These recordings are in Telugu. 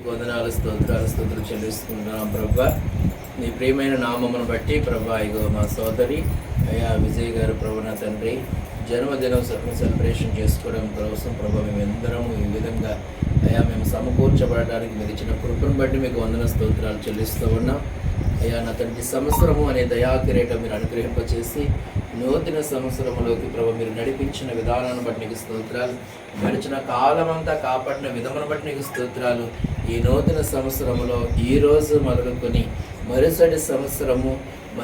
వందనాలు స్తోత్రాలు చెల్లిస్తున్నాం ప్రభా. నీ ప్రియమైన నామమును బట్టి ప్రభా, ఇగో మా సోదరి అయ్యా విజయ్ గారు ప్రభు నా తండ్రి జన్మదినం సెలబ్రేషన్ చేసుకోవడం కోసం ప్రభా మేమందరము ఈ విధంగా అయ్యా మేము సమకూర్చబడడానికి మీరు ఇచ్చిన కృపను బట్టి మీకు వందన స్తోత్రాలు చెల్లిస్తూ ఉన్నాం. అయ్యా నా తండ్రి సంవత్సరము అనే దయాకిరీటం మీరు అనుగ్రహింపచేసి నూతన సంవత్సరంలోకి ప్రభు మీరు నడిపించిన విధానాన్ని బట్టి నీకు స్తోత్రాలు. గడిచిన కాలం అంతా కాపాడిన విధమును బట్టి నీకు స్తోత్రాలు. ఈ నూతన సంవత్సరంలో ఈరోజు మొదలుకొని మరుసటి సంవత్సరము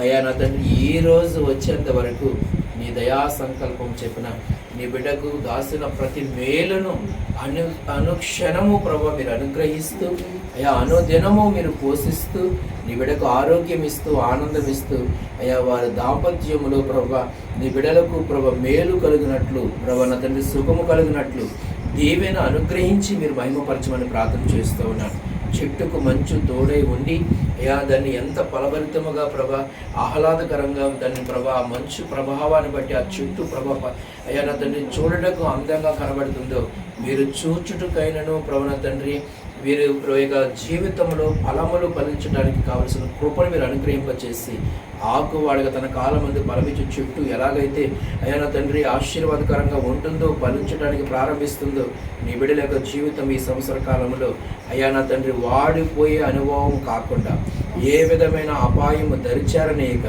అయ్యా నా తండ్రి ఈ రోజు వచ్చేంత వరకు నీ దయా సంకల్పం చెప్పిన నీ బిడ్డకు దాసిన ప్రతి మేలును అనుక్షణము ప్రభు మీరు అనుగ్రహిస్తూ అయ్యా అనుదినము మీరు పోషిస్తూ నీ బిడ్డకు ఆరోగ్యం ఇస్తూ ఆనందం ఇస్తూ అయ్యా వారి దాంపత్యములో ప్రభు నీ బిడ్డలకు ప్రభు మేలు కలిగినట్లు ప్రభు నా తండ్రి సుఖము కలిగినట్లు దీవెన అనుగ్రహించి మీరు మహిమపరచమని ప్రార్థన చేస్తూ ఉన్నాను. చెట్టుకు మంచు తోడై ఉండి అయ్యా దాన్ని ఎంత ఫలభరితముగా ప్రభా ఆహ్లాదకరంగా దాన్ని ప్రభా ఆ మంచు ప్రభావాన్ని బట్టి ఆ చెట్టు అయ్యా నా తండ్రి చూడటకు అందంగా కనబడుతుందో మీరు చూచుటకైనను ప్రభు నా తండ్రి వీరి యొక్క జీవితంలో ఫలములు ఫలించడానికి కావలసిన కృపను మీరు అనుగ్రహింపచేసి ఆకు వాడిగా తన కాలం మంది ఫలమిచ్చే చెట్టు ఎలాగైతే అయ్యా నా తండ్రి ఆశీర్వాదకరంగా ఉంటుందో ఫలించడానికి ప్రారంభిస్తుందో నీ బిడ్డల యొక్క జీవితం ఈ సంవత్సర కాలంలో అయ్యా నా తండ్రి వాడిపోయే అనుభవం కాకుండా ఏ విధమైన అపాయము దరిచారనేయక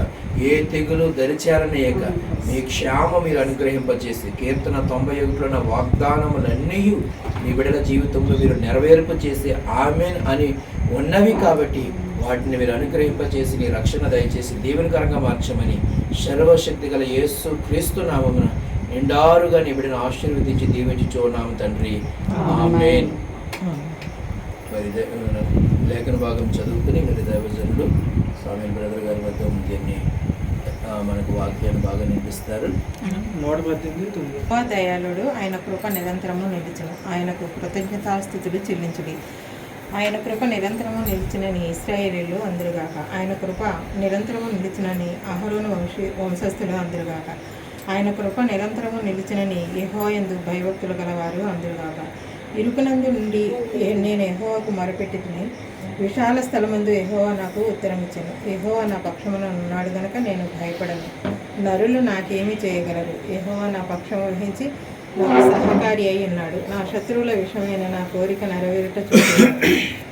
ఏ తెగులు దరిచారనేయక మీ క్షేమం మీరు అనుగ్రహింపచేసి కీర్తన 91లో వాగ్దానములన్నీ నీ బిడ్డల జీవితంలో మీరు నెరవేర్పు చేసి ఆమెన్ అని ఉన్నవి కాబట్టి వాటిని మీరు అనుగ్రహింపచేసి నీ రక్షణ దయచేసి దీవెనకరంగా మార్చమని సర్వశక్తి గల యేసు క్రీస్తు నామమున నిండారుగా నీ బిడ్డను ఆశీర్వదించి దీవించుచున్నాము తండ్రి, ఆమేన్. మరి లేఖన భాగం చదువుకుని మీరు దైవజనులు స్వామి బ్రదర్ గారి వద్ద దీన్ని మనకు వాక్యాన్ని బాగా నింపిస్తారు. దయాళుడు, ఆయన కృప నిరంతరము నిలిచును, ఆయనకు కృతజ్ఞతాస్తుతులు చెల్లించుడి. ఆయన కృప నిరంతరము నిలిచినని ఇశ్రాయేలీయులు అందురుగాక. ఆయన కృప నిరంతరము నిలిచినని అహరోను వంశస్థులు అందురుగాక. ఆయన కృప నిరంతరము నిలిచినని యెహోవాయందు భయభక్తులు గలవారు అందురుగాక. ఇరుకునందు నుండి నేను యెహోవాకు మొరపెట్టుకుని విశాల స్థలమందు యెహోవా నాకు ఉత్తరం ఇచ్చాను. యెహోవా నా పక్షమున ఉన్నాడు గనుక నేను భయపడను. నరులు నాకేమీ చేయగలరు. యెహోవా నా పక్షం వహించి నాకు సహకారి అయి ఉన్నాడు. నా శత్రువుల విషయమైన నా కోరిక నెరవేరుట చూస్తున్నాను.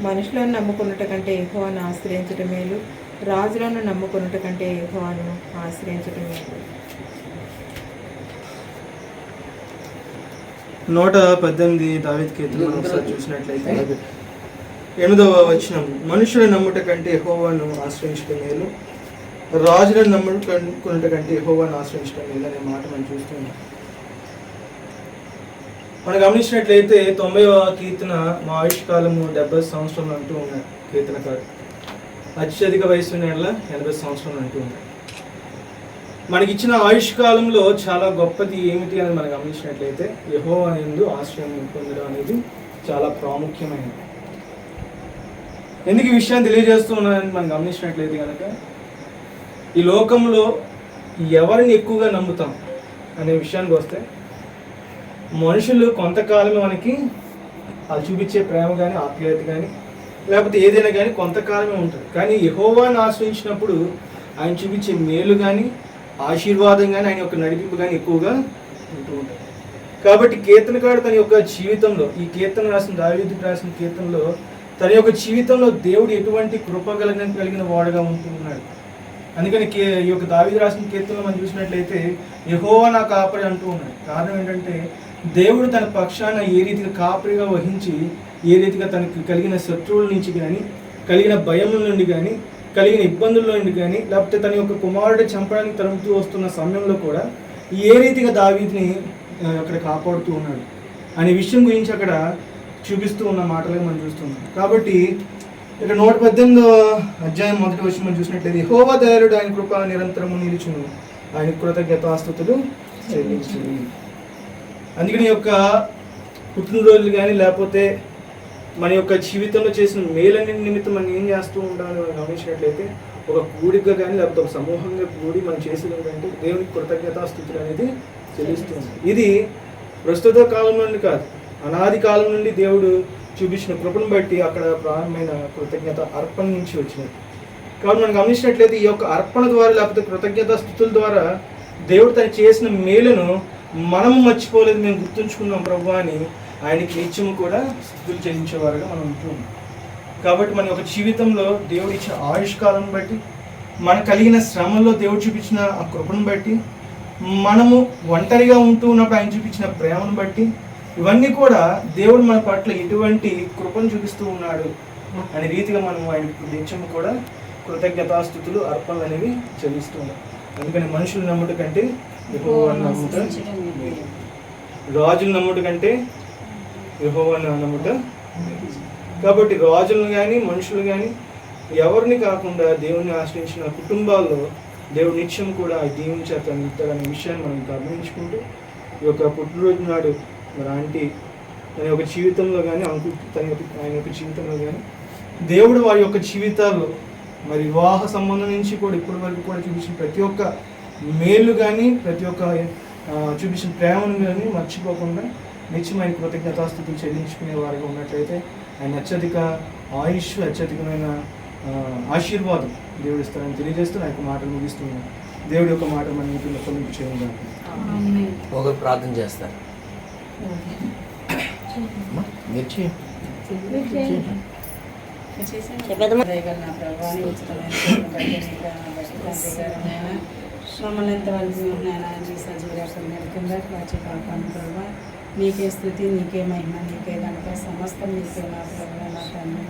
మనుషులను నమ్ముకున్నట కంటే యెహోవాను ఆశ్రయించటం మేలు, రాజులను నమ్ముకున్నట కంటే యెహోవాను ఆశ్రయించటం మేలు. 118 దావీదు కీర్తన ఒకసారి చూసినట్లయితే 8వ వచనం, మనుషులను నమ్ముట కంటే యెహోవాను ఆశ్రయించటం మేలు, రాజులను నమ్ముకున్నట కంటే యెహోవాను ఆశ్రయించటం మేలు అనే మాట మనం చూస్తున్నాం. మనం గమనించినట్లయితే 90వ కీర్తన మా ఆయుష్కాలము 70 సంవత్సరాలు అంటూ ఉన్నాయి కీర్తనకారు. అత్యధిక వయసు 80 సంవత్సరాలు అంటూ ఉన్నాయి. మనకిచ్చిన ఆయుష్కాలంలో చాలా గొప్పది ఏమిటి అని మనం గమనించినట్లయితే యెహోవా యందు ఆశ్రయం పొందడం అనేది చాలా ప్రాముఖ్యమైనది. ఎందుకు ఈ విషయాన్ని తెలియజేస్తూ ఉన్నానని మనం గమనించినట్లయితే కనుక ఈ లోకంలో ఎవరిని ఎక్కువగా నమ్ముతాం అనే విషయానికి వస్తే మనుషులు కొంతకాలమే మనకి వాళ్ళు చూపించే ప్రేమ కానీ ఆప్యాయత కానీ లేకపోతే ఏదైనా కానీ కొంతకాలమే ఉంటుంది. కానీ యెహోవాను ఆశ్రయించినప్పుడు ఆయన చూపించే మేలు కానీ ఆశీర్వాదం కానీ ఆయన యొక్క నడిపింపు కానీ ఎక్కువగా ఉంటూ ఉంటాయి. కాబట్టి కీర్తనకారుడు తన యొక్క జీవితంలో ఈ కీర్తన దావీదుకు రాసిన కీర్తనలో తన యొక్క జీవితంలో దేవుడు ఎటువంటి కృప కలిగిన వాడుగా ఉంటున్నాడు. అందుకని ఈ యొక్క దావీదు రాసిన కీర్తనలో మనం చూసినట్లయితే యెహోవా నా కాపరి అంటూ ఉన్నాడు. కారణం ఏంటంటే దేవుడు తన పక్షాన ఏ రీతిగా కాపరిగా వహించి ఏ రీతిగా తనకు కలిగిన శత్రువుల నుంచి కానీ కలిగిన భయముల నుండి కానీ కలిగిన ఇబ్బందుల నుండి కానీ లేకపోతే తన యొక్క కుమారుడు చంపడానికి తరుముతూ వస్తున్న సమయంలో కూడా ఏ రీతిగా దావీదుని అక్కడ కాపాడుతూ ఉన్నాడు అనే విషయం గురించి అక్కడ చూపిస్తూ ఉన్న మాటలుగా మనం చూస్తున్నాం. కాబట్టి ఇక్కడ 118వ అధ్యాయం 1వ వచనం మనం చూసినట్లయితే యెహోవా దయాళుడు, ఆయన కృప నిరంతరము నిలిచును, ఆయన కృతజ్ఞతాస్తుతులు చెల్లించును. అందుకని యొక్క పుట్టినరోజులు కానీ లేకపోతే మన యొక్క జీవితంలో చేసిన మేలన్ని నిమిత్తం మనం ఏం చేస్తూ ఉంటామని మనం గమనించినట్లయితే ఒక కూడిక కానీ లేకపోతే ఒక సమూహంగా కూడి మనం చేసేది ఏంటంటే దేవునికి కృతజ్ఞతాస్తుతులు అనేది చెల్లిస్తుంది. ఇది ప్రస్తుత కాలం నుండి కాదు, అనాది కాలం నుండి దేవుడు చూపించిన కృపను బట్టి అక్కడ ప్రారంభమైన కృతజ్ఞత అర్పణ నుంచి వచ్చినది. కాబట్టి మనం గమనించినట్లయితే ఈ యొక్క అర్పణ ద్వారా లేకపోతే కృతజ్ఞత స్తుతుల ద్వారా దేవుడు తను చేసిన మేలును మనము మర్చిపోలేదు, మేము గుర్తుంచుకున్నాం ప్రభు అని ఆయనకి నిత్యము కూడా స్తుతులు చెల్లించేవారుగా మనం ఉంటున్నాం. కాబట్టి మన యొక్క జీవితంలో దేవుడు ఇచ్చిన ఆయుష్కాలం బట్టి, మనకు కలిగిన శ్రమల్లో దేవుడు చూపించిన ఆ కృపను బట్టి, మనము ఒంటరిగా ఉంటూ ఉన్నప్పుడు ఆయన చూపించిన ప్రేమను బట్టి, ఇవన్నీ కూడా దేవుడు మన పట్ల ఎటువంటి కృపను చూపిస్తూ ఉన్నాడు అనే రీతిగా మనం ఆయనకు నిత్యము కూడా కృతజ్ఞతాస్తుతులు అర్పణలు అనేవి చెల్లిస్తూ ఉన్నాం. అందుకని మనుషులు నమ్ముట కంటే యెహోవాను నమ్ముట, రాజులు నమ్ముట కంటే యెహోవాను నమ్ముట. కాబట్టి రాజులను కానీ మనుషులు కానీ ఎవరిని కాకుండా దేవుని ఆశ్రయించిన కుటుంబాల్లో దేవుడు నిత్యం కూడా దీవించేత నిలుపుతాడనే విషయాన్ని మనం గమనించుకుంటూ ఈ యొక్క పుట్టినరోజు నాడు మరి ఆంటీ తన యొక్క జీవితంలో కానీ ఆయన యొక్క జీవితంలో కానీ దేవుడు వారి యొక్క జీవితాల్లో మరి వివాహ సంబంధం నుంచి కూడా ఇప్పటి వరకు కూడా చూపించిన ప్రతి ఒక్క మేలు కానీ ప్రతి ఒక్క చూపించిన ప్రేమను కానీ మర్చిపోకుండా నిత్యమైన కృతజ్ఞతాస్తుతులు చెల్లించుకునే వారిగా ఉన్నట్లయితే ఆయన అత్యధిక ఆయుష్, అత్యధికమైన ఆశీర్వాదం దేవుడు ఇస్తారని తెలియజేస్తూ నా యొక్క మాటలు ముగిస్తున్నాను. దేవుడి యొక్క మాట మన ఇంట్లో కొలింపు చేయండి. ఒకరు ప్రార్థన చేస్తారు. మీరు చేయండి. మమ్మల్ని ఎంతవరకు నీ సజీవుల కింద వచ్చి కాపాడు ప్రభావ. నీకే స్థుతి, నీకే మహిమ, నీకే కనుక సమస్తం నీకే నా ప్రభావ, నా తండ్రి.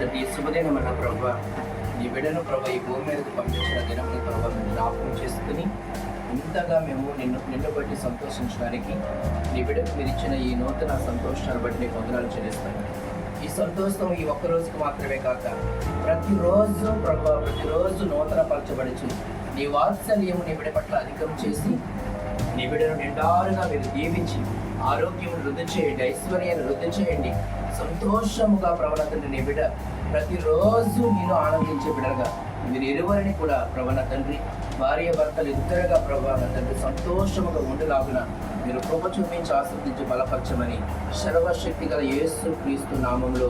తండ్రి ఈ శుభదినమైన ప్రభు నీ బిడ్డను ప్రభు ఈ భూమి మీదకి పంపించిన దినముని ప్రభు మేము జ్ఞాపకం చేసుకుని ఇంతగా మేము నిన్ను బట్టి సంతోషించడానికి నీ బిడ్డకు మీరు ఇచ్చిన ఈ నూతన సంతోషాన్ని బట్టి నీకు వందనాలు చెల్లిస్తాను. ఈ సంతోషం ఈ ఒక్క రోజుకి మాత్రమే కాక ప్రతిరోజు ప్రభు ప్రతిరోజు నూతన పరచబడుచు నీ వాత్సల్యము నీ బిడ్డ పట్ల అధికం చేసి నీ బిడ్డను నిండారుగా మీరు దీవించి ఆరోగ్యం వృద్ధి చేయండి, ఐశ్వర్యాన్ని వృద్ధి చేయండి. సంతోషముగా ప్రవణతండ్రి నీ బిడ్డ ప్రతిరోజు నేను ఆనందించే బిడ్డగా మీరు ఇరువురిని కూడా ప్రవణ తండ్రి భార్య భర్తలు ఇద్దరుగా ప్రభావ తండ్రి సంతోషముగా ఉండేలాగున మీరు కృప చూపించి ఆస్వాదించి బలపరచమని సర్వశక్తి గల యేసు క్రీస్తు నామంలో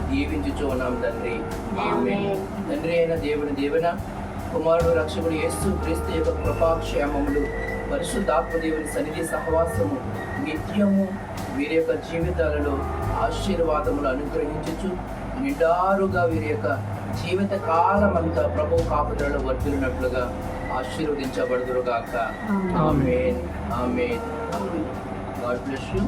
దీవించుచూ ఉన్నాం తండ్రి. ఆమేన్. తండ్రి అయిన దేవుని దీవెన, కుమారుడు రక్షకుడు యేసు క్రీస్తు యొక్క కృపాక్షేమములు, పరిశుద్ధాత్మ దేవుని సన్నిధి సహవాసము నిత్యము వీరి యొక్క జీవితాలలో ఆశీర్వాదములు అనుగ్రహించుచు నిండారుగా వీరి యొక్క జీవిత కాలమంతా ప్రభు కాపుదలలో వర్ధిల్లినట్లుగా ఆశీర్వదించబడుదురుగాక. Amen. Amen. God bless you.